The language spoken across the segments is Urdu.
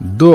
2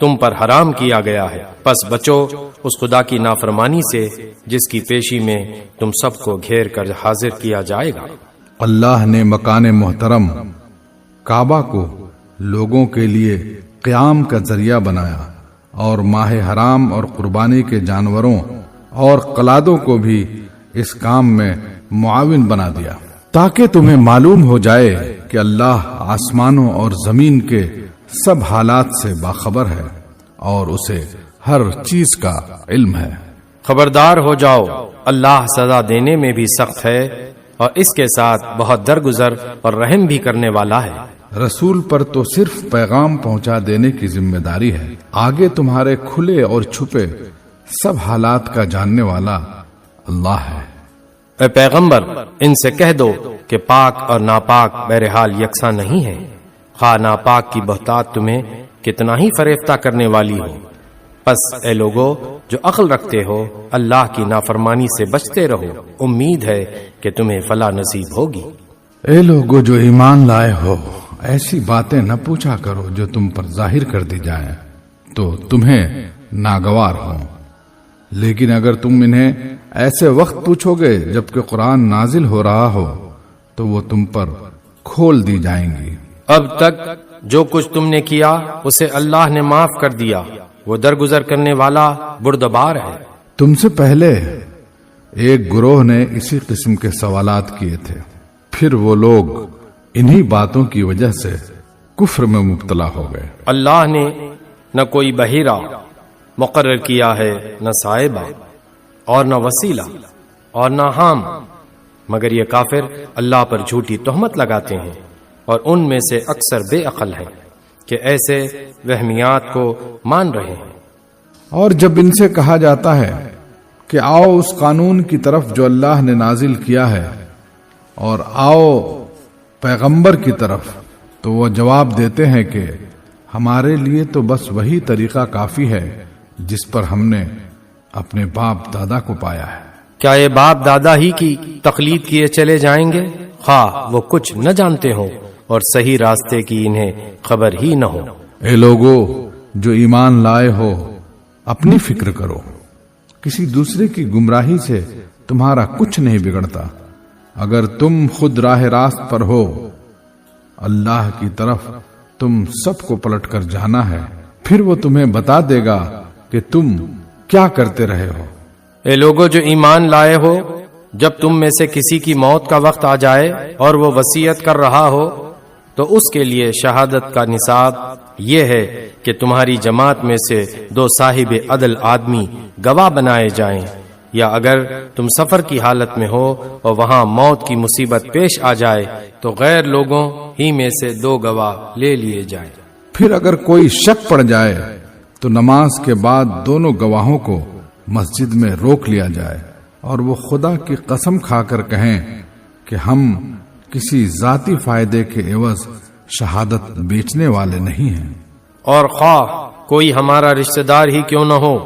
تم پر حرام کیا گیا ہے، پس بچو اس خدا کی نافرمانی سے جس کی پیشی میں تم سب کو گھیر کر حاضر کیا جائے گا۔ اللہ نے مکان محترم کعبہ کو لوگوں کے لیے قیام کا ذریعہ بنایا اور ماہ حرام اور قربانی کے جانوروں اور قلادوں کو بھی اس کام میں معاون بنا دیا، تاکہ تمہیں معلوم ہو جائے کہ اللہ آسمانوں اور زمین کے سب حالات سے باخبر ہے اور اسے ہر چیز کا علم ہے۔ خبردار ہو جاؤ، اللہ سزا دینے میں بھی سخت ہے اور اس کے ساتھ بہت درگزر اور رحم بھی کرنے والا ہے۔ رسول پر تو صرف پیغام پہنچا دینے کی ذمہ داری ہے، آگے تمہارے کھلے اور چھپے سب حالات کا جاننے والا اللہ ہے۔ اے پیغمبر، ان سے کہہ دو کہ پاک اور ناپاک بہرحال یکساں نہیں ہیں، خواہ ناپاک کی بہتات تمہیں کتنا ہی فریفتہ کرنے والی ہو۔ پس اے لوگو جو عقل رکھتے ہو، اللہ کی نافرمانی سے بچتے رہو، امید ہے کہ تمہیں فلاح نصیب ہوگی۔ اے لوگو جو ایمان لائے ہو، ایسی باتیں نہ پوچھا کرو جو تم پر ظاہر کر دی جائیں تو تمہیں ناگوار ہوں، لیکن اگر تم انہیں ایسے وقت پوچھو گے جبکہ قرآن نازل ہو رہا ہو تو وہ تم پر کھول دی جائیں گی۔ اب تک جو کچھ تم نے کیا اسے اللہ نے معاف کر دیا، وہ درگزر کرنے والا بردبار ہے۔ تم سے پہلے ایک گروہ نے اسی قسم کے سوالات کیے تھے، پھر وہ لوگ انہی باتوں کی وجہ سے کفر میں مبتلا ہو گئے۔ اللہ نے نہ کوئی بحیرہ مقرر کیا ہے، نہ صاحبہ اور نہ وسیلہ اور نہ حام، مگر یہ کافر اللہ پر جھوٹی تہمت لگاتے ہیں اور ان میں سے اکثر بے عقل ہیں کہ ایسے وہمیات کو مان رہے ہیں۔ اور جب ان سے کہا جاتا ہے کہ آؤ اس قانون کی طرف جو اللہ نے نازل کیا ہے اور آؤ پیغمبر کی طرف، تو وہ جواب دیتے ہیں کہ ہمارے لیے تو بس وہی طریقہ کافی ہے جس پر ہم نے اپنے باپ دادا کو پایا ہے۔ کیا یہ باپ دادا ہی کی تقلید کیے چلے جائیں گے، خواہ وہ کچھ نہ جانتے ہوں اور صحیح راستے کی انہیں خبر ہی نہ ہو۔ اے لوگو جو ایمان لائے ہو، اپنی فکر کرو، کسی دوسرے کی گمراہی سے تمہارا کچھ نہیں بگڑتا۔ اگر تم خود راہ راست پر ہو، اللہ کی طرف تم سب کو پلٹ کر جانا ہے، پھر وہ تمہیں بتا دے گا کہ تم کیا کرتے رہے ہو۔ اے لوگو جو ایمان لائے ہو، جب تم میں سے کسی کی موت کا وقت آ جائے اور وہ وصیت کر رہا ہو تو اس کے لیے شہادت کا نصاب یہ ہے کہ تمہاری جماعت میں سے 2 صاحب عدل آدمی گواہ بنائے جائیں، یا اگر تم سفر کی حالت میں ہو اور وہاں موت کی مصیبت پیش آ جائے تو غیر لوگوں ہی میں سے 2 گواہ لے لیے جائیں۔ پھر اگر کوئی شک پڑ جائے تو نماز کے بعد دونوں گواہوں کو مسجد میں روک لیا جائے اور وہ خدا کی قسم کھا کر کہیں کہ ہم کسی ذاتی فائدے کے عوض شہادت بیچنے والے نہیں ہیں۔ اور خواہ کوئی ہمارا رشتہ دار ہی کیوں نہ ہو،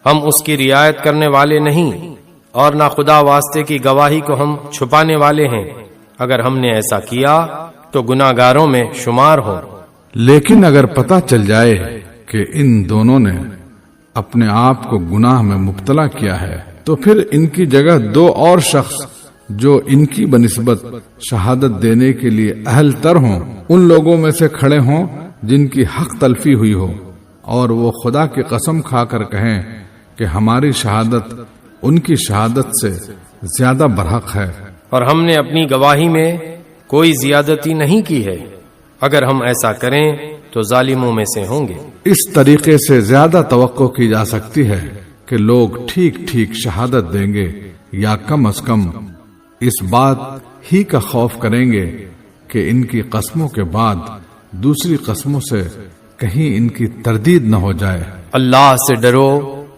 ہم اس کی رعایت کرنے والے نہیں اور نہ خدا واسطے کی گواہی کو ہم چھپانے والے ہیں۔ اگر ہم نے ایسا کیا تو گناہ گاروں میں شمار ہو۔ لیکن اگر پتہ چل جائے کہ ان دونوں نے اپنے آپ کو گناہ میں مبتلا کیا ہے تو پھر ان کی جگہ 2 اور شخص جو ان کی بنسبت شہادت دینے کے لیے اہل تر ہوں، ان لوگوں میں سے کھڑے ہوں جن کی حق تلفی ہوئی ہو، اور وہ خدا کی قسم کھا کر کہیں کہ ہماری شہادت ان کی شہادت سے زیادہ برحق ہے، اور ہم نے اپنی گواہی میں کوئی زیادتی نہیں کی ہے۔ اگر ہم ایسا کریں تو ظالموں میں سے ہوں گے۔ اس طریقے سے زیادہ توقع کی جا سکتی ہے کہ لوگ ٹھیک ٹھیک شہادت دیں گے، یا کم از کم اس بات ہی کا خوف کریں گے کہ ان کی قسموں کے بعد دوسری قسموں سے کہیں ان کی تردید نہ ہو جائے۔ اللہ سے ڈرو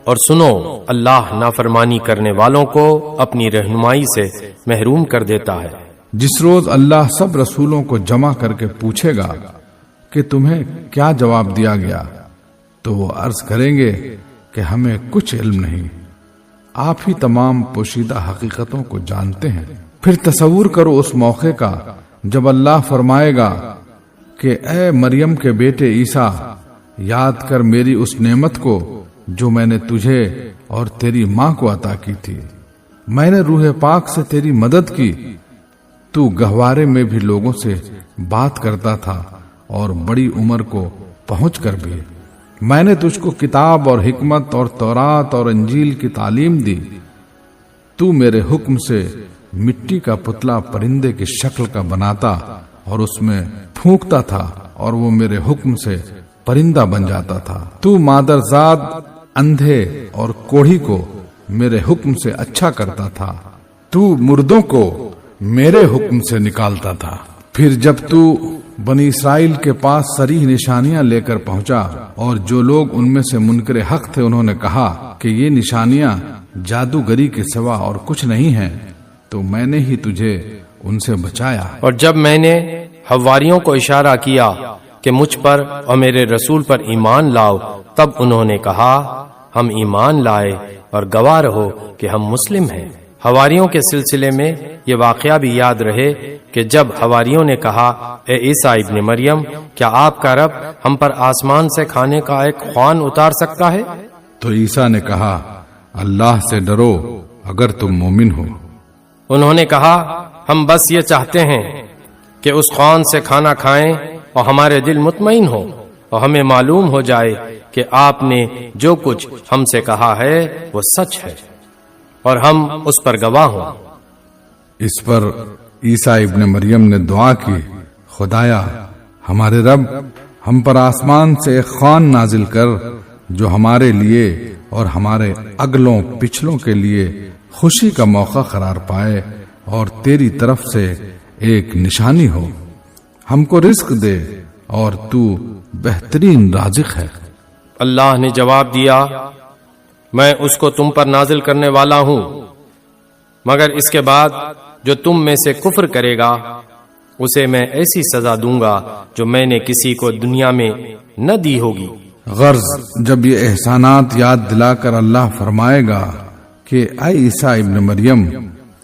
اور سنو، اللہ نافرمانی کرنے والوں کو اپنی رہنمائی سے محروم کر دیتا ہے۔ جس روز اللہ سب رسولوں کو جمع کر کے پوچھے گا کہ تمہیں کیا جواب دیا گیا، تو وہ عرض کریں گے کہ ہمیں کچھ علم نہیں، آپ ہی تمام پوشیدہ حقیقتوں کو جانتے ہیں۔ پھر تصور کرو اس موقع کا جب اللہ فرمائے گا کہ اے مریم کے بیٹے عیسیٰ، یاد کر میری اس نعمت کو جو میں نے تجھے اور تیری ماں کو عطا کی تھی۔ میں نے روح پاک سے تیری مدد کی، تو گہوارے میں بھی لوگوں سے بات کرتا تھا اور بڑی عمر کو پہنچ کر بھی۔ میں نے تجھ کو کتاب اور حکمت اور تورات اور انجیل کی تعلیم دی۔ تو میرے حکم سے مٹی کا پتلا پرندے کی شکل کا بناتا اور اس میں پھونکتا تھا اور وہ میرے حکم سے پرندہ بن جاتا تھا۔ تو مادرزاد اندھے اور کوڑھی کو میرے حکم سے اچھا کرتا تھا۔ تو مردوں کو میرے حکم سے نکالتا تھا۔ پھر جب تو بنی اسرائیل کے پاس صریح نشانیاں لے کر پہنچا اور جو لوگ ان میں سے منکر حق تھے انہوں نے کہا کہ یہ نشانیاں جادوگری کے سوا اور کچھ نہیں ہیں، تو میں نے ہی تجھے ان سے بچایا۔ اور جب میں نے حواریوں کو اشارہ کیا کہ مجھ پر اور میرے رسول پر ایمان لاؤ، تب انہوں نے کہا ہم ایمان لائے اور گواہ رہو کہ ہم مسلم ہیں۔ حواریوں کے سلسلے میں یہ واقعہ بھی یاد رہے کہ جب حواریوں نے کہا اے عیسیٰ ابن مریم، کیا آپ کا رب ہم پر آسمان سے کھانے کا ایک خوان اتار سکتا ہے؟ تو عیسیٰ نے کہا اللہ سے ڈرو اگر تم مومن ہو۔ انہوں نے کہا ہم بس یہ چاہتے ہیں کہ اس خوان سے کھانا کھائیں اور ہمارے دل مطمئن ہو اور ہمیں معلوم ہو جائے کہ آپ نے جو کچھ ہم سے کہا ہے وہ سچ ہے اور ہم اس پر گواہ ہوں۔ اس پر عیسیٰ ابن مریم نے دعا کی، خدایا ہمارے رب ہم پر آسمان سے ایک خوان نازل کر جو ہمارے لیے اور ہمارے اگلوں پچھلوں کے لیے خوشی کا موقع قرار پائے اور تیری طرف سے ایک نشانی ہو، ہم کو رزق دے اور تو بہترین رازق ہے۔ اللہ نے جواب دیا میں اس کو تم پر نازل کرنے والا ہوں، مگر اس کے بعد جو تم میں سے کفر کرے گا اسے میں ایسی سزا دوں گا جو میں نے کسی کو دنیا میں نہ دی ہوگی۔ غرض جب یہ احسانات یاد دلا کر اللہ فرمائے گا کہ اے عیسیٰ ابن مریم،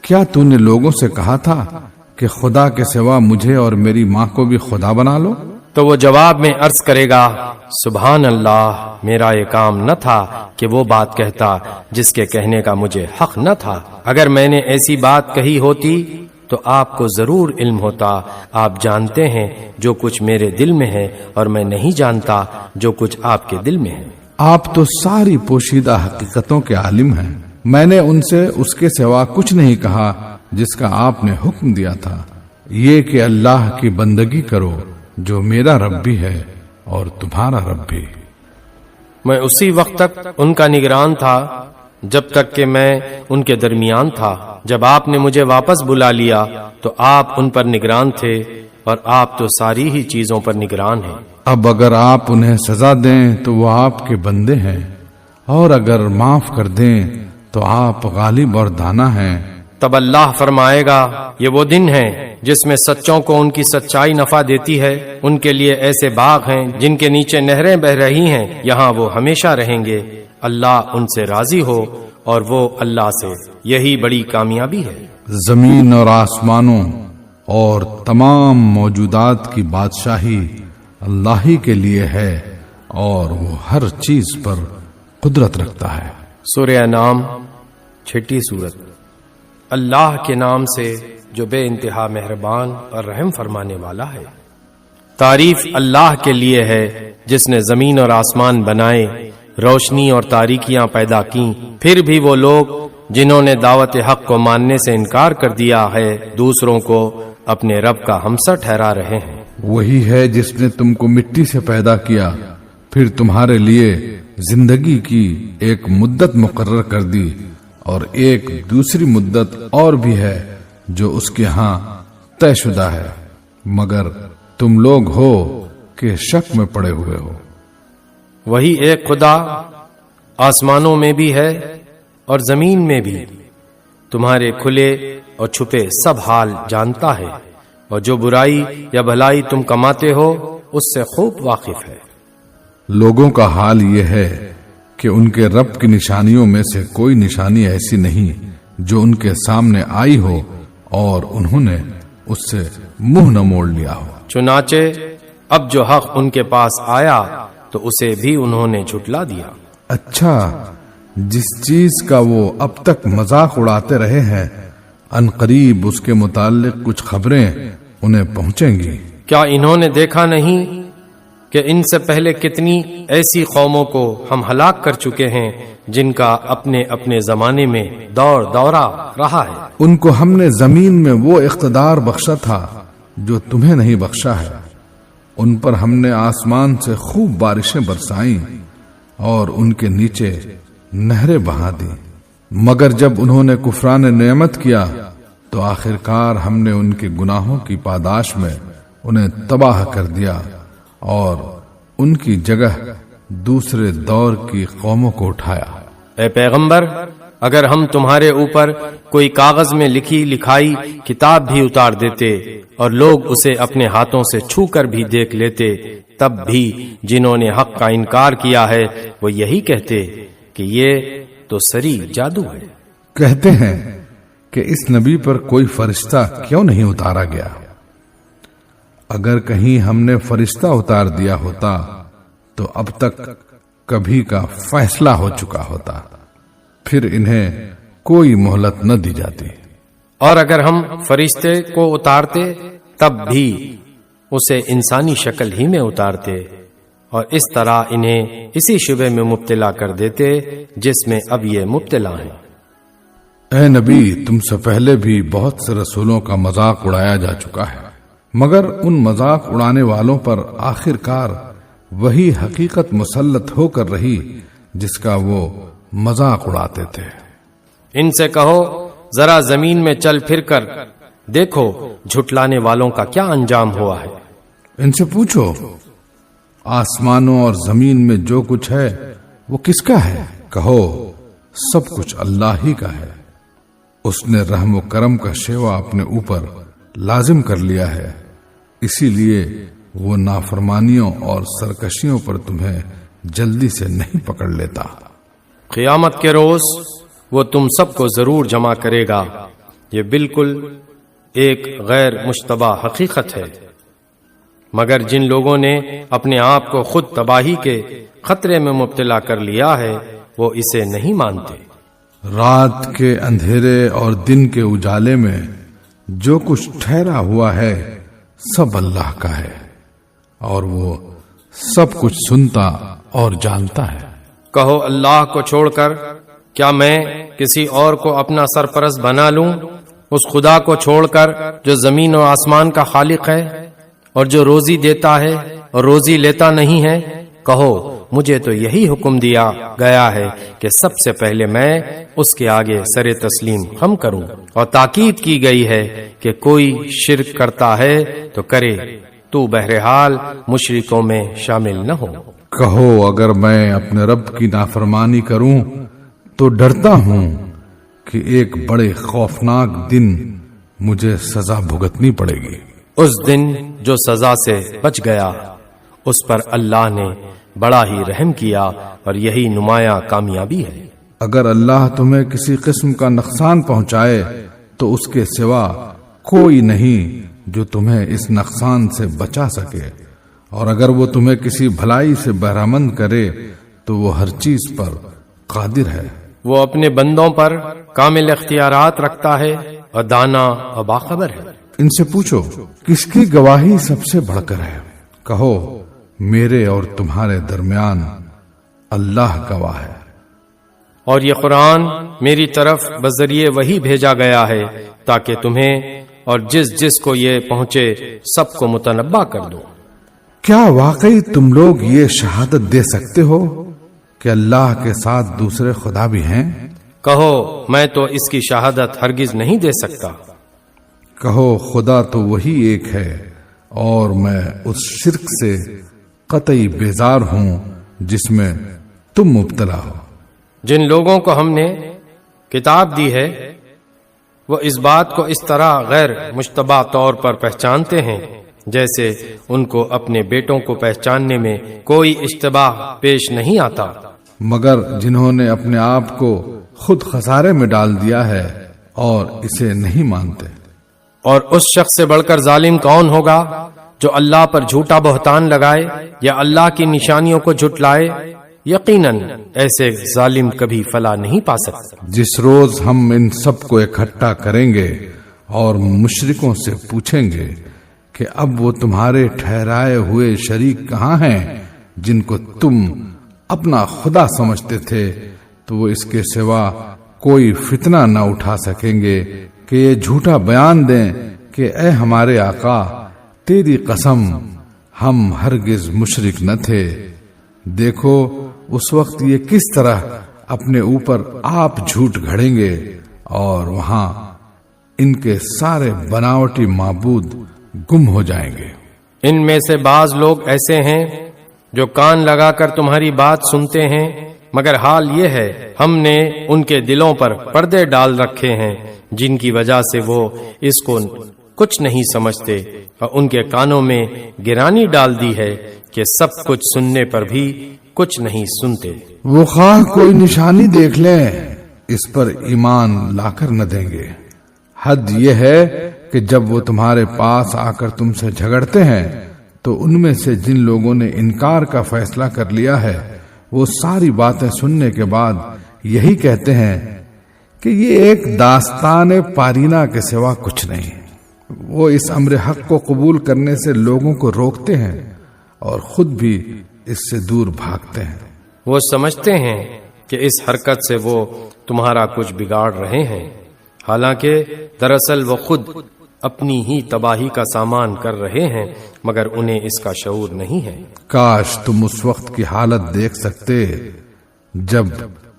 کیا تو نے لوگوں سے کہا تھا کہ خدا کے سوا مجھے اور میری ماں کو بھی خدا بنا لو؟ تو وہ جواب میں عرض کرے گا سبحان اللہ، میرا یہ کام نہ تھا کہ وہ بات کہتا جس کے کہنے کا مجھے حق نہ تھا۔ اگر میں نے ایسی بات کہی ہوتی تو آپ کو ضرور علم ہوتا۔ آپ جانتے ہیں جو کچھ میرے دل میں ہے اور میں نہیں جانتا جو کچھ آپ کے دل میں ہے۔ آپ تو ساری پوشیدہ حقیقتوں کے عالم ہیں۔ میں نے ان سے اس کے سوا کچھ نہیں کہا جس کا آپ نے حکم دیا تھا، یہ کہ اللہ کی بندگی کرو جو میرا رب بھی ہے اور تمہارا رب بھی۔ میں اسی وقت تک ان کا نگران تھا جب تک کہ میں ان کے درمیان تھا۔ جب آپ نے مجھے واپس بلا لیا تو آپ ان پر نگران تھے اور آپ تو ساری ہی چیزوں پر نگران ہیں۔ اب اگر آپ انہیں سزا دیں تو وہ آپ کے بندے ہیں، اور اگر معاف کر دیں تو آپ غالب اور دانا ہیں۔ تب اللہ فرمائے گا یہ وہ دن ہے جس میں سچوں کو ان کی سچائی نفع دیتی ہے۔ ان کے لیے ایسے باغ ہیں جن کے نیچے نہریں بہ رہی ہیں، یہاں وہ ہمیشہ رہیں گے۔ اللہ ان سے راضی ہو اور وہ اللہ سے، یہی بڑی کامیابی ہے۔ زمین اور آسمانوں اور تمام موجودات کی بادشاہی اللہ ہی کے لیے ہے اور وہ ہر چیز پر قدرت رکھتا ہے۔ سورہ انعام 6 سورت۔ اللہ کے نام سے جو بے انتہا مہربان اور رحم فرمانے والا ہے۔ تعریف اللہ کے لیے ہے جس نے زمین اور آسمان بنائے، روشنی اور تاریکیاں پیدا کیں، پھر بھی وہ لوگ جنہوں نے دعوت حق کو ماننے سے انکار کر دیا ہے دوسروں کو اپنے رب کا ہمسر ٹھہرا رہے ہیں۔ وہی ہے جس نے تم کو مٹی سے پیدا کیا، پھر تمہارے لیے زندگی کی ایک مدت مقرر کر دی، اور ایک دوسری مدت اور بھی ہے جو اس کے ہاں طے شدہ ہے، مگر تم لوگ ہو کہ شک میں پڑے ہوئے ہو۔ وہی ایک خدا آسمانوں میں بھی ہے اور زمین میں بھی، تمہارے کھلے اور چھپے سب حال جانتا ہے، اور جو برائی یا بھلائی تم کماتے ہو اس سے خوب واقف ہے۔ لوگوں کا حال یہ ہے کہ ان کے رب کی نشانیوں میں سے کوئی نشانی ایسی نہیں جو ان کے سامنے آئی ہو اور انہوں نے اس سے منہ نہ موڑ لیا ہو۔ چنانچہ اب جو حق ان کے پاس آیا تو اسے بھی انہوں نے جھٹلا دیا۔ اچھا، جس چیز کا وہ اب تک مذاق اڑاتے رہے ہیں عنقریب اس کے متعلق کچھ خبریں انہیں پہنچیں گی۔ کیا انہوں نے دیکھا نہیں کہ ان سے پہلے کتنی ایسی قوموں کو ہم ہلاک کر چکے ہیں جن کا اپنے اپنے زمانے میں دورہ رہا ہے؟ ان کو ہم نے زمین میں وہ اقتدار بخشا تھا جو تمہیں نہیں بخشا ہے۔ ان پر ہم نے آسمان سے خوب بارشیں برسائیں اور ان کے نیچے نہریں بہا دی، مگر جب انہوں نے کفران نعمت کیا تو آخرکار ہم نے ان کے گناہوں کی پاداش میں انہیں تباہ کر دیا اور ان کی جگہ دوسرے دور کی قوموں کو اٹھایا۔ اے پیغمبر، اگر ہم تمہارے اوپر کوئی کاغذ میں لکھی لکھائی کتاب بھی اتار دیتے اور لوگ اسے اپنے ہاتھوں سے چھو کر بھی دیکھ لیتے، تب بھی جنہوں نے حق کا انکار کیا ہے وہ یہی کہتے کہ یہ تو سری جادو ہے۔ کہتے ہیں کہ اس نبی پر کوئی فرشتہ کیوں نہیں اتارا گیا؟ اگر کہیں ہم نے فرشتہ اتار دیا ہوتا تو اب تک کبھی کا فیصلہ ہو چکا ہوتا، پھر انہیں کوئی مہلت نہ دی جاتی۔ اور اگر ہم فرشتے کو اتارتے تب بھی اسے انسانی شکل ہی میں اتارتے اور اس طرح انہیں اسی شبے میں مبتلا کر دیتے جس میں اب یہ مبتلا ہیں۔ اے نبی، تم سے پہلے بھی بہت سے رسولوں کا مذاق اڑایا جا چکا ہے، مگر ان مذاق اڑانے والوں پر آخرکار وہی حقیقت مسلط ہو کر رہی جس کا وہ مذاق اڑاتے تھے۔ ان سے کہو ذرا زمین میں چل پھر کر دیکھو جھٹلانے والوں کا کیا انجام ہوا ہے۔ ان سے پوچھو آسمانوں اور زمین میں جو کچھ ہے وہ کس کا ہے؟ کہو سب کچھ اللہ ہی کا ہے۔ اس نے رحم و کرم کا شیوا اپنے اوپر لازم کر لیا ہے، اسی لیے وہ نافرمانیوں اور سرکشیوں پر تمہیں جلدی سے نہیں پکڑ لیتا۔ قیامت کے روز وہ تم سب کو ضرور جمع کرے گا، یہ بالکل ایک غیر مشتبہ حقیقت ہے، مگر جن لوگوں نے اپنے آپ کو خود تباہی کے خطرے میں مبتلا کر لیا ہے وہ اسے نہیں مانتے۔ رات کے اندھیرے اور دن کے اجالے میں جو کچھ ٹھہرا ہوا ہے سب اللہ کا ہے اور وہ سب کچھ سنتا اور جانتا ہے۔ کہو اللہ کو چھوڑ کر کیا میں کسی اور کو اپنا سرپرست بنا لوں، اس خدا کو چھوڑ کر جو زمین و آسمان کا خالق ہے اور جو روزی دیتا ہے اور روزی لیتا نہیں ہے؟ کہو مجھے تو یہی حکم دیا گیا ہے کہ سب سے پہلے میں اس کے آگے سر تسلیم خم کروں، اور تاکید کی گئی ہے کہ کوئی شرک کرتا ہے تو کرے، تو بہرحال مشرکوں میں شامل نہ ہو۔ کہو اگر میں اپنے رب کی نافرمانی کروں تو ڈرتا ہوں کہ ایک بڑے خوفناک دن مجھے سزا بھگتنی پڑے گی۔ اس دن جو سزا سے بچ گیا اس پر اللہ نے بڑا ہی رحم کیا اور یہی نمایاں کامیابی ہے۔ اگر اللہ تمہیں کسی قسم کا نقصان پہنچائے تو اس کے سوا کوئی نہیں جو تمہیں اس نقصان سے بچا سکے، اور اگر وہ تمہیں کسی بھلائی سے بہرامند کرے تو وہ ہر چیز پر قادر ہے۔ وہ اپنے بندوں پر کامل اختیارات رکھتا ہے اور دانا اور باخبر ہے۔ ان سے پوچھو کس کی گواہی سب سے بڑھ کر ہے؟ کہو میرے اور تمہارے درمیان اللہ گواہ ہے۔ اور یہ قرآن میری طرف بذریعے وہی بھیجا گیا ہے تاکہ تمہیں اور جس کو یہ پہنچے سب کو متنبہ کر دو۔ کیا واقعی تم لوگ یہ شہادت دے سکتے ہو کہ اللہ کے ساتھ دوسرے خدا بھی ہیں؟ کہو میں تو اس کی شہادت ہرگز نہیں دے سکتا۔ کہو خدا تو وہی ایک ہے اور میں اس شرک سے قطعی بیزار ہوں جس میں تم مبتلا ہو۔ جن لوگوں کو ہم نے کتاب دی ہے وہ اس بات کو اس طرح غیر مشتبہ طور پر پہچانتے ہیں جیسے ان کو اپنے بیٹوں کو پہچاننے میں کوئی اشتباہ پیش نہیں آتا، مگر جنہوں نے اپنے آپ کو خود خسارے میں ڈال دیا ہے اور اسے نہیں مانتے۔ اور اس شخص سے بڑھ کر ظالم کون ہوگا جو اللہ پر جھوٹا بہتان لگائے یا اللہ کی نشانیوں کو جھٹلائے، یقیناً ایسے ظالم کبھی فلاح نہیں پا سکتا۔ جس روز ہم ان سب کو اکٹھا کریں گے اور مشرکوں سے پوچھیں گے کہ اب وہ تمہارے ٹھہرائے ہوئے شریک کہاں ہیں جن کو تم اپنا خدا سمجھتے تھے، تو وہ اس کے سوا کوئی فتنہ نہ اٹھا سکیں گے کہ یہ جھوٹا بیان دیں کہ اے ہمارے آقا، تیری قسم ہم ہرگز مشرک نہ تھے۔ دیکھو اس وقت یہ کس طرح اپنے اوپر آپ جھوٹ گھڑیں گے اور وہاں ان کے سارے بناوٹی معبود گم ہو جائیں گے۔ ان میں سے بعض لوگ ایسے ہیں جو کان لگا کر تمہاری بات سنتے ہیں، مگر حال یہ ہے ہم نے ان کے دلوں پر پردے ڈال رکھے ہیں جن کی وجہ سے وہ اس کو کچھ نہیں سمجھتے، اور ان کے کانوں میں گرانی ڈال دی ہے کہ سب کچھ سننے پر بھی کچھ نہیں سنتے۔ وہ خواہ کوئی نشانی دیکھ لیں، اس پر ایمان لا کر نہ دیں گے۔ حد یہ ہے کہ جب وہ تمہارے پاس آ کر تم سے جھگڑتے ہیں تو ان میں سے جن لوگوں نے انکار کا فیصلہ کر لیا ہے وہ ساری باتیں سننے کے بعد یہی کہتے ہیں کہ یہ ایک داستان پارینہ کے سوا کچھ نہیں۔ وہ اس امر حق کو قبول کرنے سے لوگوں کو روکتے ہیں اور خود بھی اس سے دور بھاگتے ہیں۔ وہ سمجھتے ہیں کہ اس حرکت سے وہ تمہارا کچھ بگاڑ رہے ہیں، حالانکہ دراصل وہ خود اپنی ہی تباہی کا سامان کر رہے ہیں، مگر انہیں اس کا شعور نہیں ہے۔ کاش تم اس وقت کی حالت دیکھ سکتے جب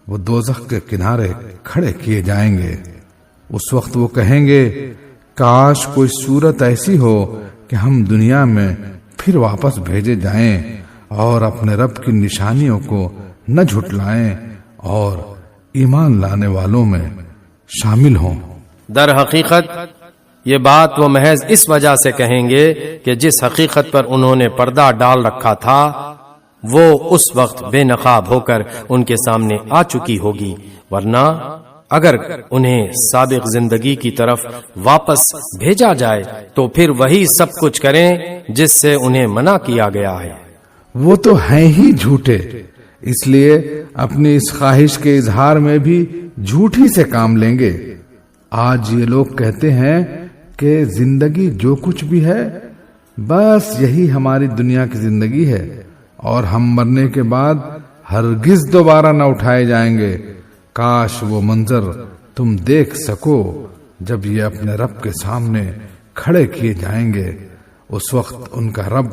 وہ دوزخ کے کنارے کھڑے کیے جائیں گے۔ اس وقت وہ کہیں گے کاش کوئی صورت ایسی ہو کہ ہم دنیا میں پھر واپس بھیجے جائیں اور اپنے رب کی نشانیوں کو نہ جھٹلائیں اور ایمان لانے والوں میں شامل ہوں۔ در حقیقت یہ بات وہ محض اس وجہ سے کہیں گے کہ جس حقیقت پر انہوں نے پردہ ڈال رکھا تھا وہ اس وقت بے نقاب ہو کر ان کے سامنے آ چکی ہوگی، ورنہ اگر انہیں سابق زندگی کی طرف واپس بھیجا جائے تو پھر وہی سب کچھ کریں جس سے انہیں منع کیا گیا ہے۔ وہ تو ہیں ہی جھوٹے، اس لیے اپنی اس خواہش کے اظہار میں بھی جھوٹ ہی سے کام لیں گے۔ آج یہ لوگ کہتے ہیں کہ زندگی جو کچھ بھی ہے بس یہی ہماری دنیا کی زندگی ہے اور ہم مرنے کے بعد ہرگز دوبارہ نہ اٹھائے جائیں گے۔ کاش وہ منظر تم دیکھ سکو جب یہ اپنے رب کے سامنے کھڑے کیے جائیں گے۔ اس وقت ان کا رب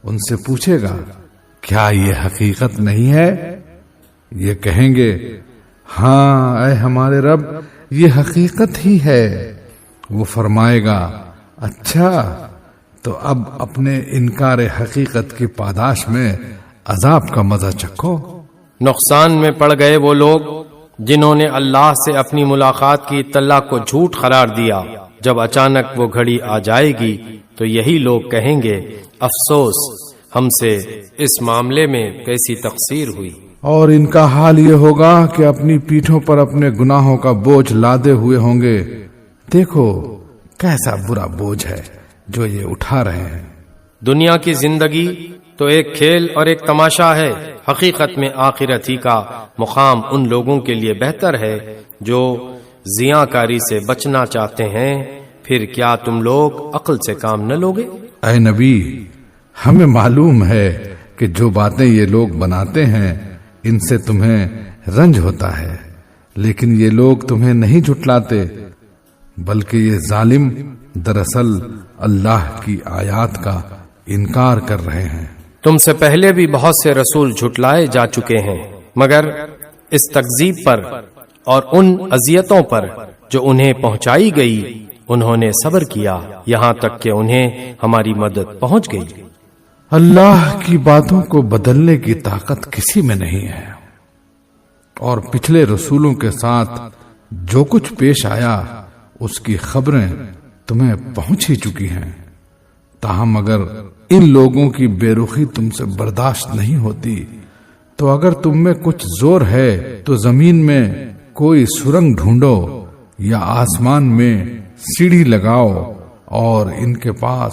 ان سے پوچھے گا کیا یہ حقیقت نہیں ہے؟ یہ کہیں گے ہاں اے ہمارے رب یہ حقیقت ہی ہے۔ وہ فرمائے گا اچھا تو اب اپنے انکار حقیقت کی پاداش میں عذاب کا مزہ چکھو۔ نقصان میں پڑ گئے وہ لوگ جنہوں نے اللہ سے اپنی ملاقات کی اطلاع کو جھوٹ قرار دیا۔ جب اچانک وہ گھڑی آ جائے گی تو یہی لوگ کہیں گے افسوس ہم سے اس معاملے میں کیسی تقصیر ہوئی۔ اور ان کا حال یہ ہوگا کہ اپنی پیٹھوں پر اپنے گناہوں کا بوجھ لادے ہوئے ہوں گے۔ دیکھو کیسا برا بوجھ ہے جو یہ اٹھا رہے ہیں۔ دنیا کی زندگی تو ایک کھیل اور ایک تماشا ہے، حقیقت میں آخرت ہی کا مقام ان لوگوں کے لیے بہتر ہے جو زیاں کاری سے بچنا چاہتے ہیں۔ پھر کیا تم لوگ عقل سے کام نہ لوگے؟ اے نبی ہمیں معلوم ہے کہ جو باتیں یہ لوگ بناتے ہیں ان سے تمہیں رنج ہوتا ہے، لیکن یہ لوگ تمہیں نہیں جھٹلاتے بلکہ یہ ظالم دراصل اللہ کی آیات کا انکار کر رہے ہیں۔ تم سے پہلے بھی بہت سے رسول جھٹلائے جا چکے ہیں، مگر اس تکذیب پر اور ان اذیتوں پر جو انہیں پہنچائی گئی انہوں نے صبر کیا یہاں تک کہ انہیں ہماری مدد پہنچ گئی۔ اللہ کی باتوں کو بدلنے کی طاقت کسی میں نہیں ہے، اور پچھلے رسولوں کے ساتھ جو کچھ پیش آیا اس کی خبریں تمہیں پہنچ ہی چکی ہیں۔ تاہم اگر ان لوگوں کی بے رخی تم سے برداشت نہیں ہوتی تو اگر تم میں کچھ زور ہے تو زمین میں کوئی سرنگ ڈھونڈو یا آسمان میں سیڑھی لگاؤ اور ان کے پاس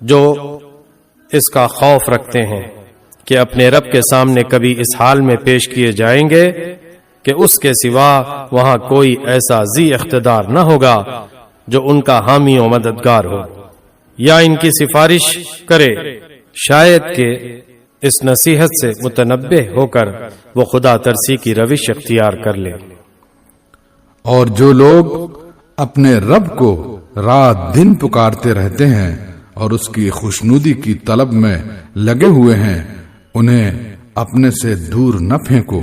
جو اس کا خوف رکھتے ہیں کہ اپنے رب کے سامنے کبھی اس حال میں پیش کیے جائیں گے کہ اس کے سوا وہاں کوئی ایسا ذی اقتدار نہ ہوگا جو ان کا حامی و مددگار ہو یا ان کی سفارش کرے، شاید کہ اس نصیحت سے متنبہ ہو کر وہ خدا ترسی کی روش اختیار کر لے۔ اور جو لوگ اپنے رب کو رات دن پکارتے رہتے ہیں اور اس کی خوشنودی کی طلب میں لگے ہوئے ہیں، انہیں اپنے سے دور نہ پھینکو۔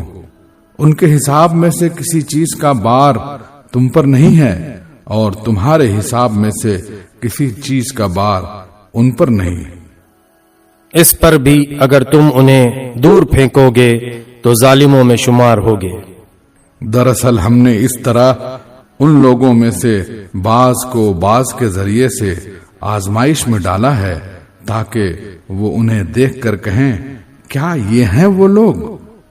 ان کے حساب میں سے کسی چیز کا بار تم پر نہیں ہے اور تمہارے حساب میں سے کسی چیز کا بار ان پر نہیں۔ اس پر بھی اگر تم انہیں دور پھینکو گے تو ظالموں میں شمار ہوگے۔ دراصل ہم نے اس طرح ان لوگوں میں سے بعض کو بعض کے ذریعے سے آزمائش میں ڈالا ہے تاکہ وہ انہیں دیکھ کر کہیں کیا یہ ہیں وہ لوگ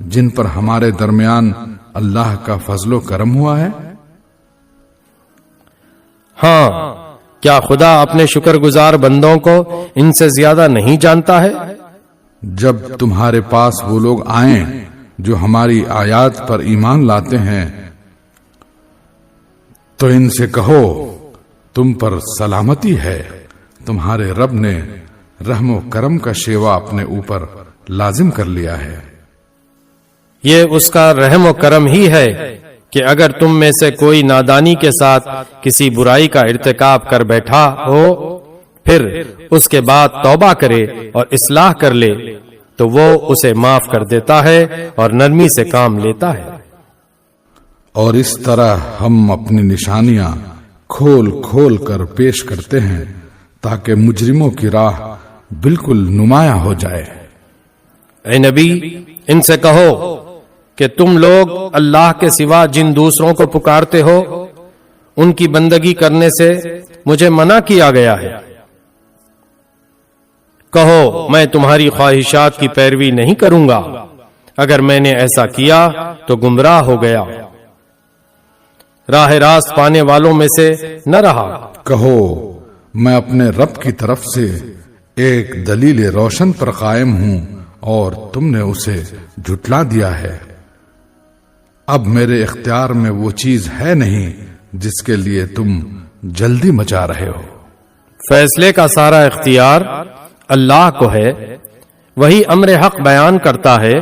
جن پر ہمارے درمیان اللہ کا فضل و کرم ہوا ہے؟ ہاں، کیا خدا اپنے شکر گزار بندوں کو ان سے زیادہ نہیں جانتا ہے؟ جب تمہارے پاس وہ لوگ آئیں جو ہماری آیات پر ایمان لاتے ہیں تو ان سے کہو تم پر سلامتی ہے، تمہارے رب نے رحم و کرم کا شیوا اپنے اوپر لازم کر لیا ہے۔ یہ اس کا رحم و کرم ہی ہے کہ اگر تم میں سے کوئی نادانی کے ساتھ کسی برائی کا ارتکاب کر بیٹھا ہو، پھر اس کے بعد توبہ کرے اور اصلاح کر لے تو وہ اسے معاف کر دیتا ہے اور نرمی سے کام لیتا ہے۔ اور اس طرح ہم اپنی نشانیاں کھول کھول کر پیش کرتے ہیں تاکہ مجرموں کی راہ بالکل نمایاں ہو جائے۔ اے نبی، ان سے کہو کہ تم لوگ اللہ کے سوا جن دوسروں کو پکارتے ہو ان کی بندگی کرنے سے مجھے منع کیا گیا ہے۔ کہو میں تمہاری خواہشات کی پیروی نہیں کروں گا، اگر میں نے ایسا کیا تو گمراہ ہو گیا، راہ راست پانے والوں میں سے نہ رہا۔ کہو میں اپنے رب کی طرف سے ایک دلیل روشن پر قائم ہوں اور تم نے اسے جھٹلا دیا ہے۔ اب میرے اختیار میں وہ چیز ہے نہیں جس کے لیے تم جلدی مچا رہے ہو۔ فیصلے کا سارا اختیار اللہ کو ہے، وہی امر حق بیان کرتا ہے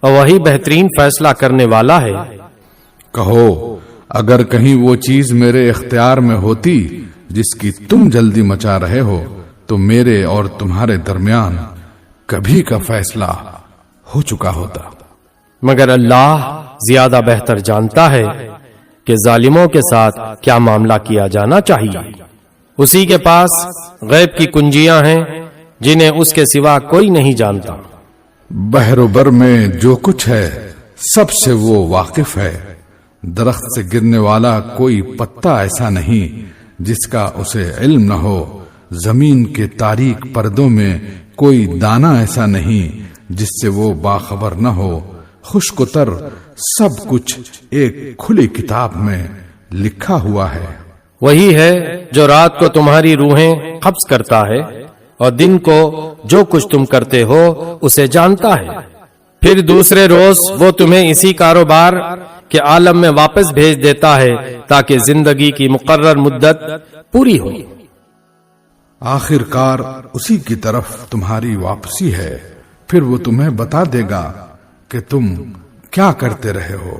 اور وہی بہترین فیصلہ کرنے والا ہے۔ کہو اگر کہیں وہ چیز میرے اختیار میں ہوتی جس کی تم جلدی مچا رہے ہو تو میرے اور تمہارے درمیان کبھی کا فیصلہ ہو چکا ہوتا، مگر اللہ زیادہ بہتر جانتا ہے کہ ظالموں کے ساتھ کیا معاملہ کیا جانا چاہیے۔ اسی کے پاس غیب کی کنجیاں ہیں جنہیں اس کے سوا کوئی نہیں جانتا۔ بحر و بر میں جو کچھ ہے سب سے وہ واقف ہے۔ درخت سے گرنے والا کوئی پتا ایسا نہیں جس کا اسے علم نہ ہو، زمین کے تاریک پردوں میں کوئی دانہ ایسا نہیں جس سے وہ باخبر نہ ہو۔ خشک و تر سب کچھ ایک کھلی کتاب میں لکھا ہوا ہے۔ وہی ہے جو رات کو تمہاری روحیں قبض کرتا ہے اور دن کو جو کچھ تم کرتے ہو اسے جانتا ہے، پھر دوسرے روز وہ تمہیں اسی کاروبار کے عالم میں واپس بھیج دیتا ہے تاکہ زندگی کی مقرر مدت پوری ہو۔ آخر کار اسی کی طرف تمہاری واپسی ہے، پھر وہ تمہیں بتا دے گا کہ تم کیا کرتے رہے ہو۔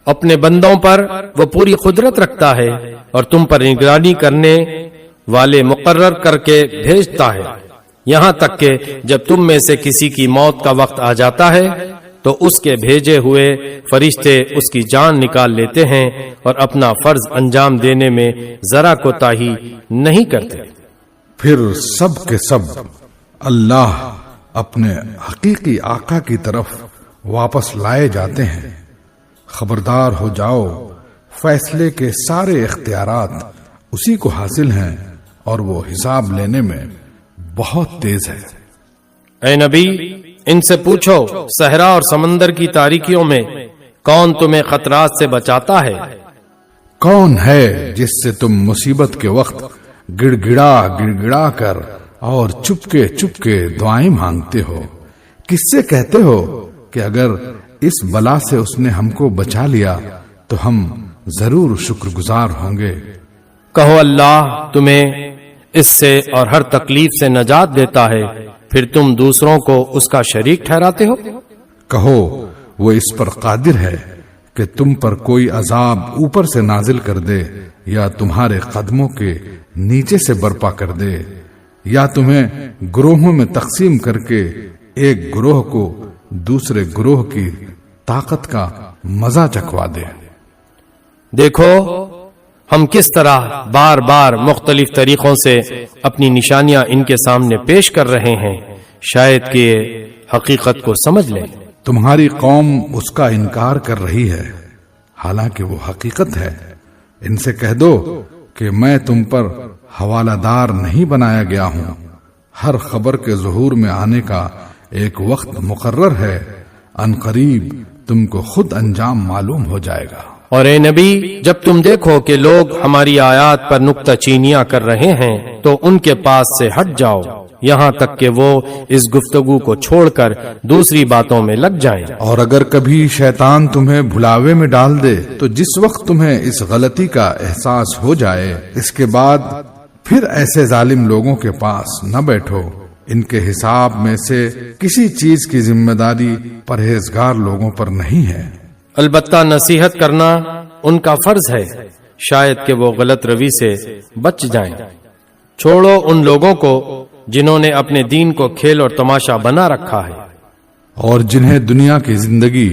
اپنے بندوں پر وہ پوری قدرت رکھتا ہے اور تم پر نگرانی کرنے والے مقرر کر کے بھیجتا ہے، یہاں تک کہ جب تم میں سے کسی کی موت کا وقت آ جاتا ہے تو اس کے بھیجے ہوئے فرشتے اس کی جان نکال لیتے ہیں اور اپنا فرض انجام دینے میں ذرا کوتاہی نہیں کرتے۔ پھر سب کے سب اللہ اپنے حقیقی آقا کی طرف واپس لائے جاتے ہیں۔ خبردار ہو جاؤ، فیصلے کے سارے اختیارات اسی کو حاصل ہیں اور وہ حساب لینے میں بہت تیز ہے۔ اے نبی، ان سے پوچھو صحرا اور سمندر کی تاریکیوں میں کون تمہیں خطرات سے بچاتا ہے؟ کون ہے جس سے تم مصیبت کے وقت گڑ گڑا کر اور چپ کے دعائیں مانگتے ہو؟ کس سے کہتے ہو کہ اگر اس بلا سے اس نے ہم کو بچا لیا تو ہم ضرور شکر گزار ہوں گے؟ کہو اللہ تمہیں اس سے اور ہر تکلیف سے نجات دیتا ہے، پھر تم دوسروں کو اس کا شریک ٹھہراتے ہو؟ کہو وہ اس پر قادر ہے کہ تم پر کوئی عذاب اوپر سے نازل کر دے یا تمہارے قدموں کے نیچے سے برپا کر دے، یا تمہیں گروہوں میں تقسیم کر کے ایک گروہ کو دوسرے گروہ کی طاقت کا مزہ چکھوا دے۔ دیکھو ہم کس طرح بار بار مختلف طریقوں سے اپنی نشانیاں ان کے سامنے پیش کر رہے ہیں، شاید کہ حقیقت کو سمجھ لیں۔ تمہاری قوم اس کا انکار کر رہی ہے، حالانکہ وہ حقیقت ہے۔ ان سے کہہ دو کہ میں تم پر حوالہ دار نہیں بنایا گیا ہوں، ہر خبر کے ظہور میں آنے کا ایک وقت مقرر ہے، ان قریب تم کو خود انجام معلوم ہو جائے گا۔ اور اے نبی جب تم دیکھو کہ لوگ ہماری آیات پر نکتہ چینیاں کر رہے ہیں تو ان کے پاس سے ہٹ جاؤ، یہاں تک کہ وہ اس گفتگو کو چھوڑ کر دوسری باتوں میں لگ جائیں۔ اور اگر کبھی شیطان تمہیں بھلاوے میں ڈال دے تو جس وقت تمہیں اس غلطی کا احساس ہو جائے، اس کے بعد پھر ایسے ظالم لوگوں کے پاس نہ بیٹھو، ان کے حساب میں سے کسی چیز کی ذمہ داری پرہیزگار لوگوں پر نہیں ہے۔ البتہ نصیحت کرنا ان کا فرض ہے، شاید کہ وہ غلط روی سے بچ جائیں۔ چھوڑو ان لوگوں کو جنہوں نے اپنے دین کو کھیل اور تماشا بنا رکھا ہے، اور جنہیں دنیا کی زندگی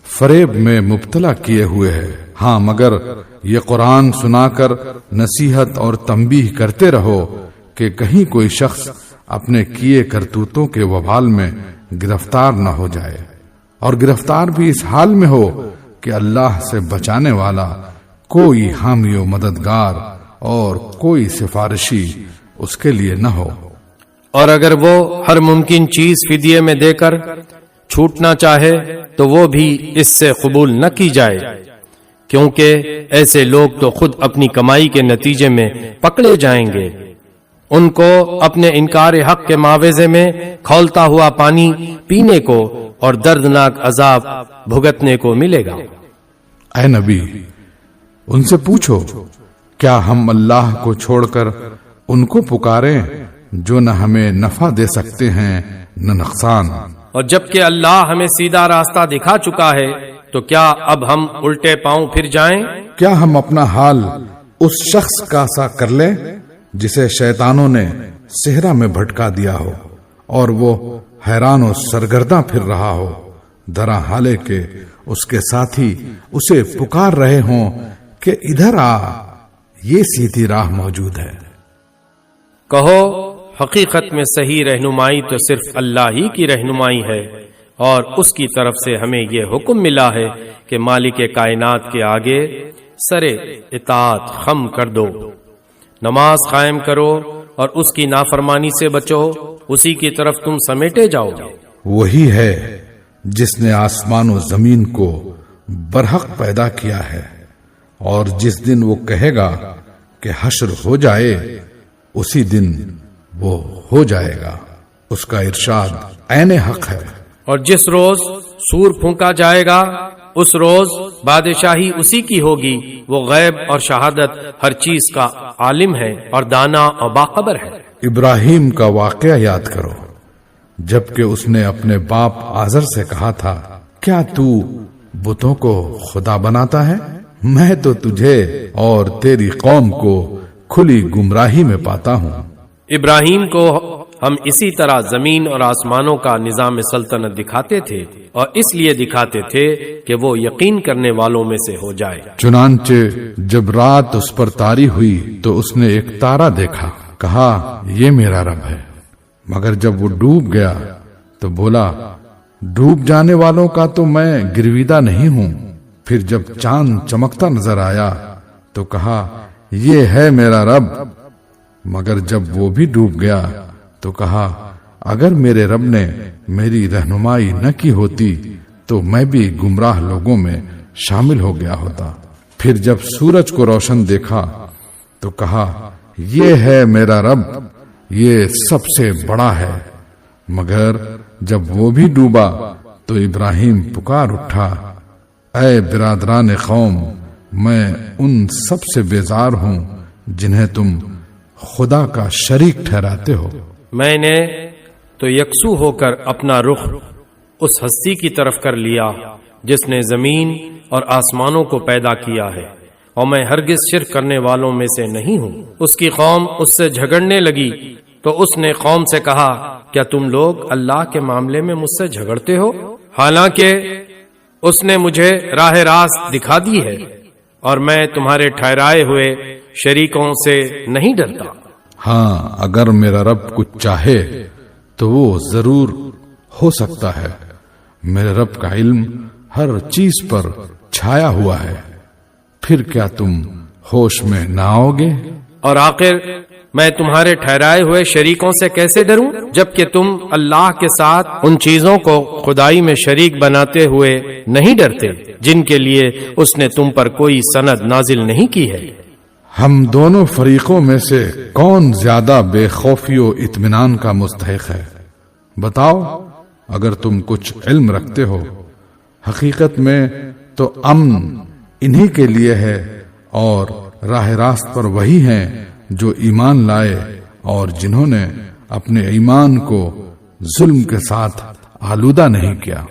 فریب میں مبتلا کیے ہوئے ہے۔ ہاں مگر یہ قرآن سنا کر نصیحت اور تنبیہ کرتے رہو کہ کہیں کوئی شخص اپنے کیے کرتوتوں کے وبال میں گرفتار نہ ہو جائے، اور گرفتار بھی اس حال میں ہو کہ اللہ سے بچانے والا کوئی حامی و مددگار اور کوئی سفارشی اس کے لیے نہ ہو۔ اور اگر وہ ہر ممکن چیز فدیے میں دے کر چھوٹنا چاہے تو وہ بھی اس سے قبول نہ کی جائے، کیونکہ ایسے لوگ تو خود اپنی کمائی کے نتیجے میں پکڑے جائیں گے۔ ان کو اپنے انکار حق کے معاوضے میں کھولتا ہوا پانی پینے کو اور دردناک عذاب بھگتنے کو ملے گا۔ اے نبی ان سے پوچھو کیا ہم اللہ کو چھوڑ کر ان کو پکاریں جو نہ ہمیں نفع دے سکتے ہیں نہ نقصان؟ اور جبکہ اللہ ہمیں سیدھا راستہ دکھا چکا ہے تو کیا اب ہم الٹے پاؤں پھر جائیں؟ کیا ہم اپنا حال اس شخص کا سا کر لیں جسے شیطانوں نے صحرا میں بھٹکا دیا ہو اور وہ حیران و سرگرداں پھر رہا ہو، درا حالے کہ اس کے ساتھی اسے پکار رہے ہوں کہ ادھر آ، یہ سیدھی راہ موجود ہے۔ کہو حقیقت میں صحیح رہنمائی تو صرف اللہ ہی کی رہنمائی ہے، اور اس کی طرف سے ہمیں یہ حکم ملا ہے کہ مالک کائنات کے آگے سر اطاعت خم کر دو، نماز قائم کرو اور اس کی نافرمانی سے بچو، اسی کی طرف تم سمیٹے جاؤ گے۔ وہی ہے جس نے آسمان و زمین کو برحق پیدا کیا ہے، اور جس دن وہ کہے گا کہ حشر ہو جائے اسی دن وہ ہو جائے گا، اس کا ارشاد عین حق ہے۔ اور جس روز سور پھونکا جائے گا اس روز بادشاہی اسی کی ہوگی، وہ غیب اور شہادت ہر چیز کا عالم ہے اور دانا اور باخبر ہے۔ ابراہیم کا واقعہ یاد کرو جبکہ اس نے اپنے باپ آزر سے کہا تھا، کیا تو بتوں کو خدا بناتا ہے؟ میں تو تجھے اور تیری قوم کو کھلی گمراہی میں پاتا ہوں۔ ابراہیم کو ہم اسی طرح زمین اور آسمانوں کا نظام سلطنت دکھاتے تھے، اور اس لیے دکھاتے تھے کہ وہ یقین کرنے والوں میں سے ہو جائے۔ چنانچہ جب رات اس پر طاری ہوئی تو اس نے ایک تارا دیکھا، کہا یہ میرا رب ہے، مگر جب وہ ڈوب گیا تو بولا ڈوب جانے والوں کا تو میں گرویدہ نہیں ہوں۔ پھر جب چاند چمکتا نظر آیا تو کہا یہ ہے میرا رب، مگر جب وہ بھی ڈوب گیا تو کہا اگر میرے رب نے میری رہنمائی نہ کی ہوتی تو میں بھی گمراہ لوگوں میں شامل ہو گیا ہوتا۔ پھر جب سورج کو روشن دیکھا تو کہا یہ ہے میرا رب، یہ سب سے بڑا ہے۔ مگر جب وہ بھی ڈوبا تو ابراہیم پکار اٹھا، اے برادران قوم، میں ان سب سے بیزار ہوں جنہیں تم خدا کا شریک ٹھہراتے ہو۔ میں نے تو یکسو ہو کر اپنا رخ اس ہستی کی طرف کر لیا جس نے زمین اور آسمانوں کو پیدا کیا ہے، اور میں ہرگز شرک کرنے والوں میں سے نہیں ہوں۔ اس کی قوم اس سے جھگڑنے لگی تو اس نے قوم سے کہا، کیا تم لوگ اللہ کے معاملے میں مجھ سے جھگڑتے ہو؟ حالانکہ اس نے مجھے راہ راست دکھا دی ہے، اور میں تمہارے ٹھہرائے ہوئے شریکوں سے نہیں ڈرتا۔ ہاں، اگر میرا رب کچھ چاہے تو وہ ضرور ہو سکتا ہے۔ میرے رب کا علم ہر چیز پر چھایا ہوا ہے، پھر کیا تم ہوش میں نہ آؤ گے؟ اور آخر میں تمہارے ٹھہرائے ہوئے شریکوں سے کیسے ڈروں جبکہ تم اللہ کے ساتھ ان چیزوں کو خدائی میں شریک بناتے ہوئے نہیں ڈرتے جن کے لیے اس نے تم پر کوئی سند نازل نہیں کی ہے۔ ہم دونوں فریقوں میں سے کون زیادہ بے خوفی و اطمینان کا مستحق ہے؟ بتاؤ اگر تم کچھ علم رکھتے ہو۔ حقیقت میں تو امن انہی کے لیے ہے، اور راہ راست پر وہی ہیں جو ایمان لائے اور جنہوں نے اپنے ایمان کو ظلم کے ساتھ آلودہ نہیں کیا۔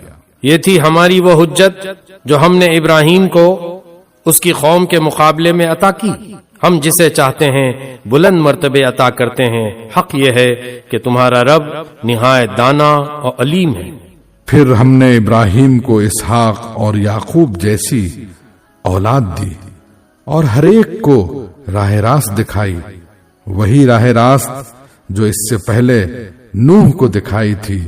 یہ تھی ہماری وہ حجت جو ہم نے ابراہیم کو اس کی قوم کے مقابلے میں عطا کی۔ ہم جسے چاہتے ہیں بلند مرتبے عطا کرتے ہیں۔ حق یہ ہے کہ تمہارا رب نہایت دانا اور علیم ہے۔ پھر ہم نے ابراہیم کو اسحاق اور یعقوب جیسی اولاد دی اور ہر ایک کو راہ راست دکھائی، وہی راہ راست جو اس سے پہلے نوح کو دکھائی تھی،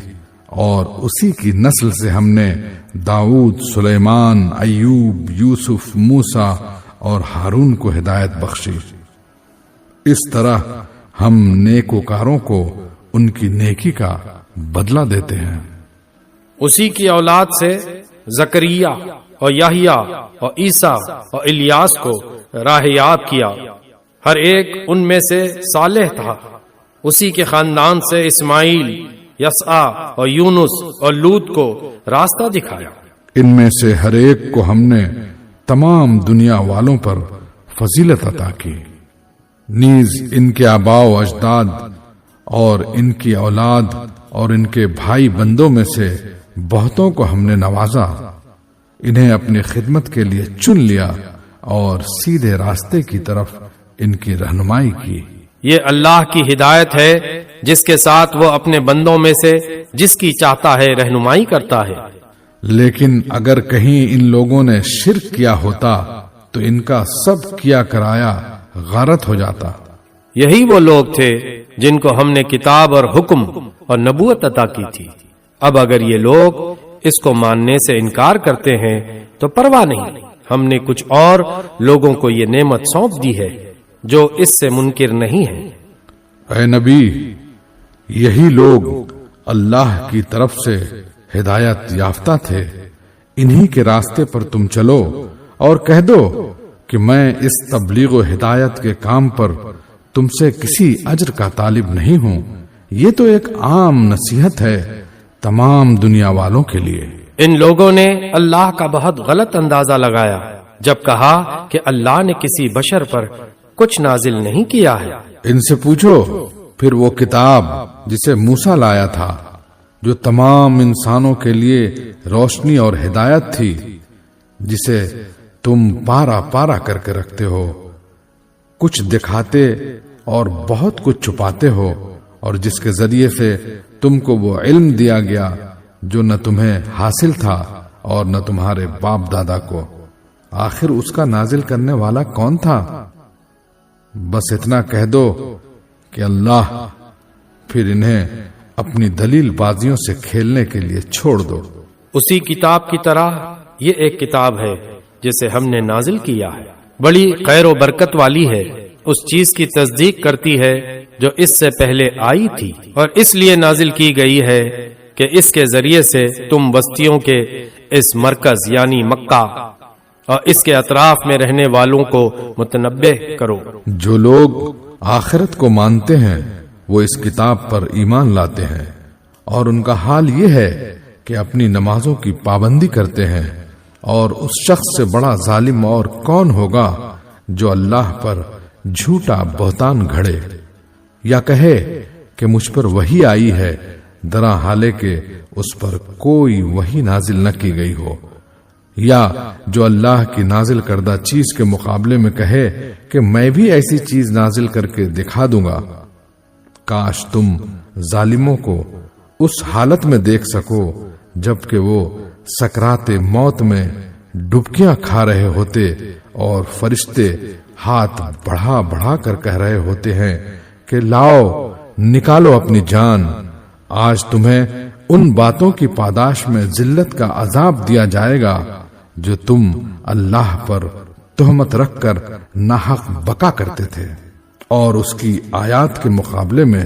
اور اسی کی نسل سے ہم نے داؤد، سلیمان، ایوب، یوسف، موسیٰ اور ہارون کو ہدایت بخشی۔ اس طرح ہم نیکوکاروں کو ان کی نیکی کا بدلہ دیتے ہیں۔ اسی کی اولاد سے زکریا اور یحییٰ اور عیسیٰ اور الیاس کو راہ یاب کیا، ہر ایک ان میں سے صالح تھا۔ اسی کے خاندان سے اسماعیل، یسعا اور یونس اور لوط کو راستہ دکھایا۔ ان میں سے ہر ایک کو ہم نے تمام دنیا والوں پر فضیلت عطا کی، نیز ان کے آباء و اجداد اور ان کی اولاد اور ان کے بھائی بندوں میں سے بہتوں کو ہم نے نوازا، انہیں اپنی خدمت کے لیے چن لیا اور سیدھے راستے کی طرف ان کی رہنمائی کی۔ یہ اللہ کی ہدایت ہے جس کے ساتھ وہ اپنے بندوں میں سے جس کی چاہتا ہے رہنمائی کرتا ہے۔ لیکن اگر کہیں ان لوگوں نے شرک کیا ہوتا تو ان کا سب کیا کرایا غارت ہو جاتا۔ یہی وہ لوگ تھے جن کو ہم نے کتاب اور حکم اور نبوت عطا کی تھی۔ اب اگر یہ لوگ اس کو ماننے سے انکار کرتے ہیں تو پرواہ نہیں، ہم نے کچھ اور لوگوں کو یہ نعمت سونپ دی ہے جو اس سے منکر نہیں ہے۔ اے نبی، یہی لوگ اللہ کی طرف سے ہدایت یافتہ تھے، انہی کے راستے پر تم چلو اور کہہ دو کہ میں اس تبلیغ و ہدایت کے کام پر تم سے کسی اجر کا طالب نہیں ہوں، یہ تو ایک عام نصیحت ہے تمام دنیا والوں کے لیے۔ ان لوگوں نے اللہ کا بہت غلط اندازہ لگایا جب کہا کہ اللہ نے کسی بشر پر کچھ نازل نہیں کیا ہے۔ ان سے پوچھو پھر وہ کتاب جسے موسیٰ لایا تھا، جو تمام انسانوں کے لیے روشنی اور ہدایت تھی، جسے تم پارا پارا کر کے رکھتے ہو، کچھ دکھاتے اور بہت کچھ چھپاتے ہو، اور جس کے ذریعے سے تم کو وہ علم دیا گیا جو نہ تمہیں حاصل تھا اور نہ تمہارے باپ دادا کو۔ آخر اس کا نازل کرنے والا کون تھا؟ بس اتنا کہہ دو کہ اللہ، پھر انہیں اپنی دلیل بازیوں سے کھیلنے کے لیے چھوڑ دو۔ اسی کتاب کی طرح یہ ایک کتاب ہے جسے ہم نے نازل کیا ہے، بڑی خیر و برکت والی ہے، اس چیز کی تصدیق کرتی ہے جو اس سے پہلے آئی تھی، اور اس لیے نازل کی گئی ہے کہ اس کے ذریعے سے تم بستیوں کے اس مرکز یعنی مکہ اور اس کے اطراف میں رہنے والوں کو متنبہ کرو۔ جو لوگ آخرت کو مانتے ہیں وہ اس کتاب پر ایمان لاتے ہیں اور ان کا حال یہ ہے کہ اپنی نمازوں کی پابندی کرتے ہیں، اور اس شخص سے بڑا ظالم اور کون ہوگا جو اللہ پر جھوٹا بہتان گھڑے یا کہے کہ مجھ پر وحی آئی ہے، درا حالے کہ اس پر کوئی وحی نازل نہ کی گئی ہو، یا جو اللہ کی نازل کردہ چیز کے مقابلے میں کہے کہ میں بھی ایسی چیز نازل کر کے دکھا دوں گا۔ کاش تم ظالموں کو اس حالت میں دیکھ سکو جبکہ وہ سکرات موت میں ڈبکیاں کھا رہے ہوتے اور فرشتے ہاتھ بڑھا بڑھا کر کہہ رہے ہوتے ہیں کہ لاؤ نکالو اپنی جان، آج تمہیں ان باتوں کی پاداش میں ذلت کا عذاب دیا جائے گا جو تم اللہ پر تہمت رکھ کر ناحق بکا کرتے تھے اور اس کی آیات کے مقابلے میں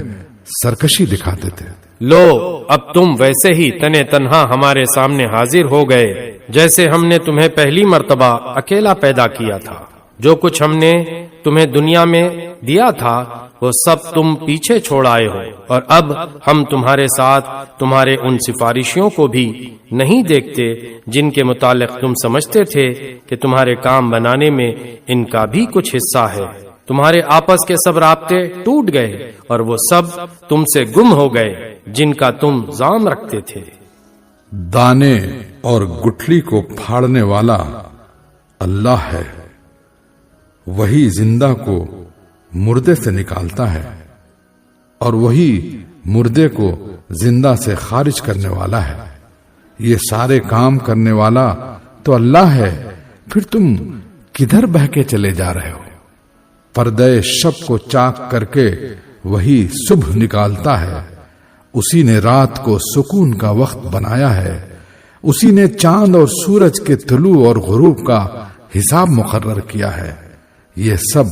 سرکشی دکھاتے تھے۔ لو اب تم ویسے ہی تنے تنہا ہمارے سامنے حاضر ہو گئے جیسے ہم نے تمہیں پہلی مرتبہ اکیلا پیدا کیا تھا۔ جو کچھ ہم نے تمہیں دنیا میں دیا تھا وہ سب تم پیچھے چھوڑ آئے ہو، اور اب ہم تمہارے ساتھ تمہارے ان سفارشیوں کو بھی نہیں دیکھتے جن کے متعلق تم سمجھتے تھے کہ تمہارے کام بنانے میں ان کا بھی کچھ حصہ ہے۔ تمہارے آپس کے سب رابطے ٹوٹ گئے اور وہ سب تم سے گم ہو گئے جن کا تم زام رکھتے تھے۔ دانے اور گٹھلی کو پھاڑنے والا اللہ ہے، وہی زندہ کو مردے سے نکالتا ہے اور وہی مردے کو زندہ سے خارج کرنے والا ہے۔ یہ سارے کام کرنے والا تو اللہ ہے، پھر تم کدھر بہ کے چلے جا رہے ہو؟ پردے شب کو چاک کر کے وہی صبح نکالتا ہے، اسی نے رات کو سکون کا وقت بنایا ہے، اسی نے چاند اور سورج کے طلوع اور غروب کا حساب مقرر کیا ہے۔ یہ سب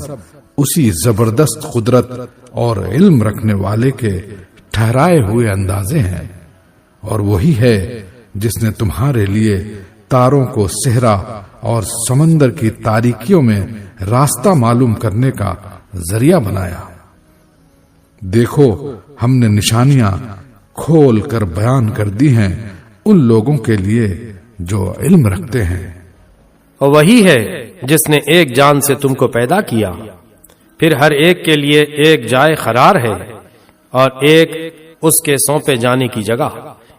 اسی زبردست قدرت اور علم رکھنے والے کے ٹھہرائے ہوئے اندازے ہیں، اور وہی ہے جس نے تمہارے لیے تاروں کو صحرا اور سمندر کی تاریکیوں میں راستہ معلوم کرنے کا ذریعہ بنایا۔ دیکھو ہم نے نشانیاں کھول کر بیان کر دی ہیں ان لوگوں کے لیے جو علم رکھتے ہیں۔ اور وہی ہے جس نے ایک جان سے تم کو پیدا کیا، پھر ہر ایک کے لیے ایک جائے قرار ہے اور ایک اس کے سونپے جانے کی جگہ۔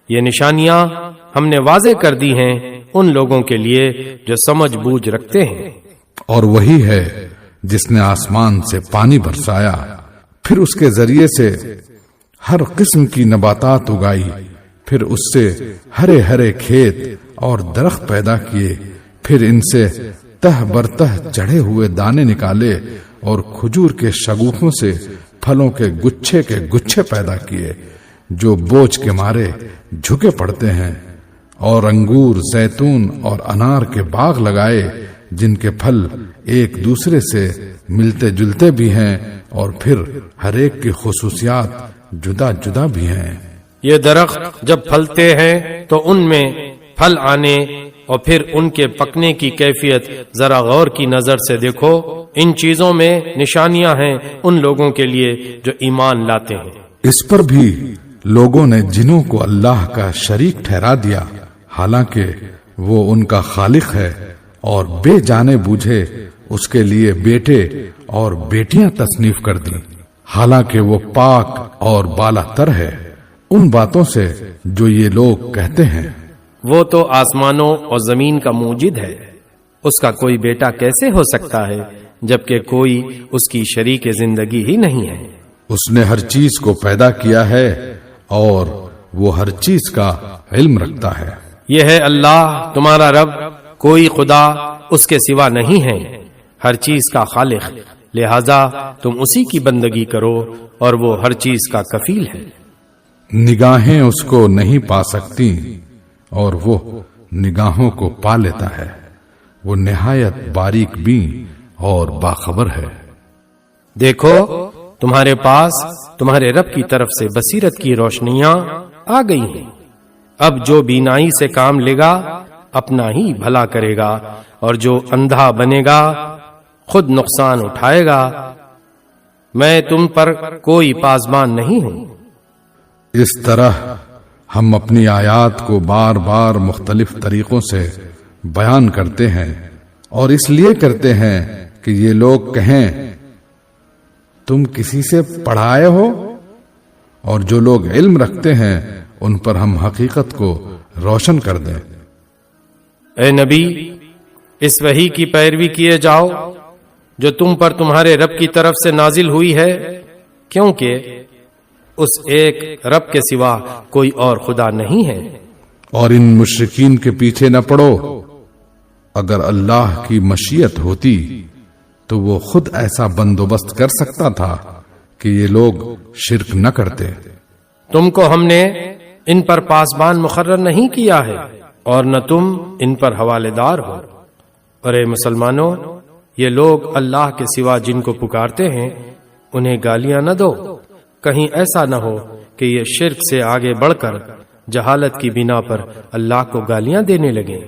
یہ نشانیاں ہم نے واضح کر دی ہیں ان لوگوں کے لیے جو سمجھ بوجھ رکھتے ہیں۔ اور وہی ہے جس نے آسمان سے پانی برسایا، پھر اس کے ذریعے سے ہر قسم کی نباتات اگائی، پھر اس سے ہرے ہرے کھیت اور درخت پیدا کیے، پھر ان سے تہ برتہ چڑھے ہوئے دانے نکالے اور کھجور کے شگوفوں سے پھلوں کے گچھے پیدا کیے جو بوجھ کے مارے جھکے پڑتے ہیں، اور انگور، زیتون اور انار کے باغ لگائے جن کے پھل ایک دوسرے سے ملتے جلتے بھی ہیں اور پھر ہر ایک کی خصوصیات جدا جدا بھی ہیں۔ یہ درخت جب پھلتے ہیں تو ان میں پھل آنے اور پھر ان کے پکنے کی کیفیت ذرا غور کی نظر سے دیکھو۔ ان چیزوں میں نشانیاں ہیں ان لوگوں کے لیے جو ایمان لاتے ہیں۔ اس پر بھی لوگوں نے جنوں کو اللہ کا شریک ٹھہرا دیا، حالانکہ وہ ان کا خالق ہے، اور بے جانے بوجھے اس کے لیے بیٹے اور بیٹیاں تصنیف کر دی، حالانکہ وہ پاک اور بالا تر ہے ان باتوں سے جو یہ لوگ کہتے ہیں۔ وہ تو آسمانوں اور زمین کا موجد ہے، اس کا کوئی بیٹا کیسے ہو سکتا ہے جبکہ کوئی اس کی شریک زندگی ہی نہیں ہے۔ اس نے ہر چیز کو پیدا کیا ہے اور وہ ہر چیز کا علم رکھتا ہے۔ یہ ہے اللہ تمہارا رب، کوئی خدا اس کے سوا نہیں ہے، ہر چیز کا خالق، لہذا تم اسی کی بندگی کرو اور وہ ہر چیز کا کفیل ہے۔ نگاہیں اس کو نہیں پا سکتی اور وہ نگاہوں کو پا لیتا ہے، وہ نہایت باریک بین اور باخبر ہے۔ دیکھو تمہارے پاس تمہارے رب کی طرف سے بصیرت کی روشنیاں آ گئی ہیں، اب جو بینائی سے کام لے گا اپنا ہی بھلا کرے گا، اور جو اندھا بنے گا خود نقصان اٹھائے گا۔ میں تم پر کوئی پاسبان نہیں ہوں۔ اس طرح ہم اپنی آیات کو بار بار مختلف طریقوں سے بیان کرتے ہیں، اور اس لیے کرتے ہیں کہ یہ لوگ کہیں تم کسی سے پڑھائے ہو، اور جو لوگ علم رکھتے ہیں ان پر ہم حقیقت کو روشن کر دیں۔ اے نبی، اس وحی کی پیروی کیے جاؤ جو تم پر تمہارے رب کی طرف سے نازل ہوئی ہے، کیونکہ اس ایک رب کے سوا کوئی اور خدا نہیں ہے۔ اور ان مشرکین کے پیچھے نہ پڑو، اگر اللہ کی مشیت ہوتی تو وہ خود ایسا بندوبست کر سکتا تھا کہ یہ لوگ شرک نہ کرتے۔ تم کو ہم نے ان پر پاسبان مقرر نہیں کیا ہے، اور نہ تم ان پر حوالے دار ہو۔ اور اے مسلمانوں، یہ لوگ اللہ کے سوا جن کو پکارتے ہیں انہیں گالیاں نہ دو، کہیں ایسا نہ ہو کہ یہ شرک سے آگے بڑھ کر جہالت کی بنا پر اللہ کو گالیاں دینے لگیں۔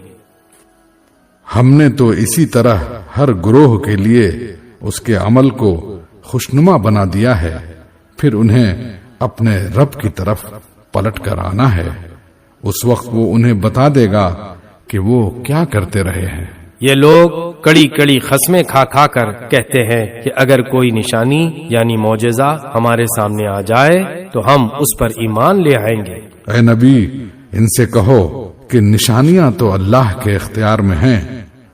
ہم نے تو اسی طرح ہر گروہ کے لیے اس کے عمل کو خوشنما بنا دیا ہے، پھر انہیں اپنے رب کی طرف پلٹ کر آنا ہے، اس وقت وہ انہیں بتا دے گا کہ وہ کیا کرتے رہے ہیں۔ یہ لوگ کڑی کڑی قسمیں کھا کھا کر کہتے ہیں کہ اگر کوئی نشانی یعنی معجزہ ہمارے سامنے آ جائے تو ہم اس پر ایمان لے آئیں گے۔ اے نبی، ان سے کہو کہ نشانیاں تو اللہ کے اختیار میں ہیں،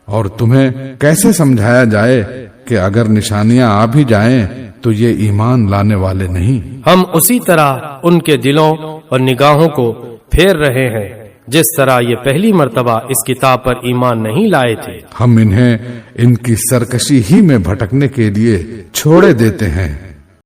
اور تمہیں کیسے سمجھایا جائے کہ اگر نشانیاں آ بھی جائیں تو یہ ایمان لانے والے نہیں۔ ہم اسی طرح ان کے دلوں اور نگاہوں کو پھیر رہے ہیں جس طرح یہ پہلی مرتبہ اس کتاب پر ایمان نہیں لائے تھے۔ ہم انہیں ان کی سرکشی ہی میں بھٹکنے کے لیے چھوڑے دیتے ہیں۔